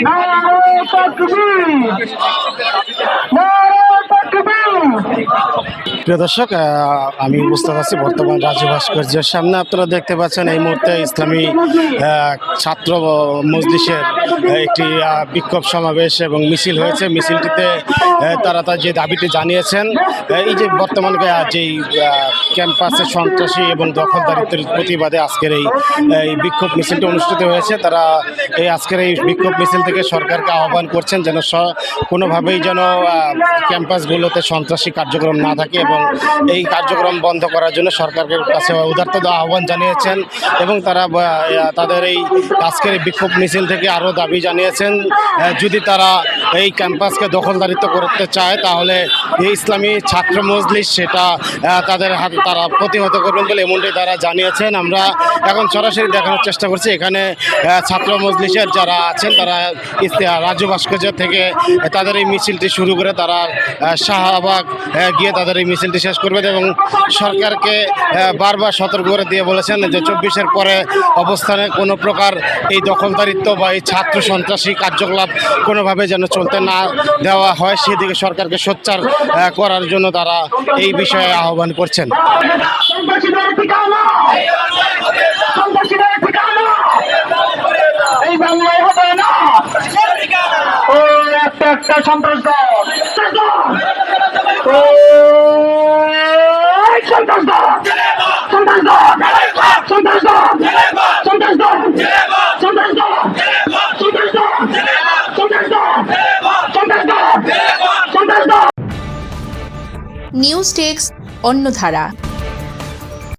নারে তাকবীর, নারে তাকবীর। প্রিয় দর্শক, আমি উপস্থিত আছি বর্তমান রাজু ভাস্কর্যের সামনে। আপনারা দেখতে পাচ্ছেন এই মুহূর্তে ইসলামী ছাত্র মজলিসের একটি বিক্ষোভ সমাবেশ এবং মিছিল হয়েছে। মিছিলটিতে তারা তার যে দাবিটি জানিয়েছেন, এই যে বর্তমানে যেই ক্যাম্পাসে সন্ত্রাসী এবং দখলদারিত্বের প্রতিবাদে আজকের এই বিক্ষোভ মিছিলটি অনুষ্ঠিত হয়েছে। তারা আজকের এই বিক্ষোভ মিছিল থেকে সরকারকে আহ্বান করছেন যেন কোনোভাবেই যেন ক্যাম্পাসগুলোতে সন্ত্রাসী কার্যক্রম না থাকে এবং এই কার্যক্রম বন্ধ করার জন্য সরকারের কাছে উদারত আহ্বান জানিয়েছেন। এবং তারা তাদের এই আজকের বিক্ষোভ মিছিল থেকে আরও দাবি জানিয়েছেন, যদি তারা এই ক্যাম্পাসকে দখলদারিত্ব করতে চায় তাহলে এই ইসলামী ছাত্র মজলিস সেটা তাদের হাতে তারা প্রতিহত করবেন বলে এমনটি তারা জানিয়েছেন। আমরা এখন সরাসরি দেখানোর চেষ্টা করছি এখানে ছাত্র মজলিসের যারা আছেন তারা রাজু ভাস্কর্য থেকে তাদের এই মিছিলটি শুরু করে তারা শাহবাগ গিয়ে তাদের এই মিছিলটি শেষ করবেন এবং সরকারকে বারবার সতর্ক করে দিয়ে বলেছেন যে 24-এর পরে অবস্থানে কোনো প্রকার এই দখলদারিত্ব বা এই ছাত্র সন্ত্রাসী কার্যকলাপ কোনোভাবে যেন চলতে না দেওয়া হয়, সেদিকে সরকারকে সোচ্চার করার জন্য তারা এই বিষয়ে আহ্বান করছেন। সন্ত্রাসীদের ঠিকানা, সন্ত্রাসীদের ঠিকানা এই বাংলায় হবে না। ও একটা একটা সন্ত্রাস দল, ও সন্ত্রাস দল, সন্ত্রাস দল, সন্ত্রাস দল, সন্ত্রাস দল, সন্ত্রাস দল, সন্ত্রাস দল, সন্ত্রাস দল, সন্ত্রাস দল, সন্ত্রাস দল। News desk অন্যধারা।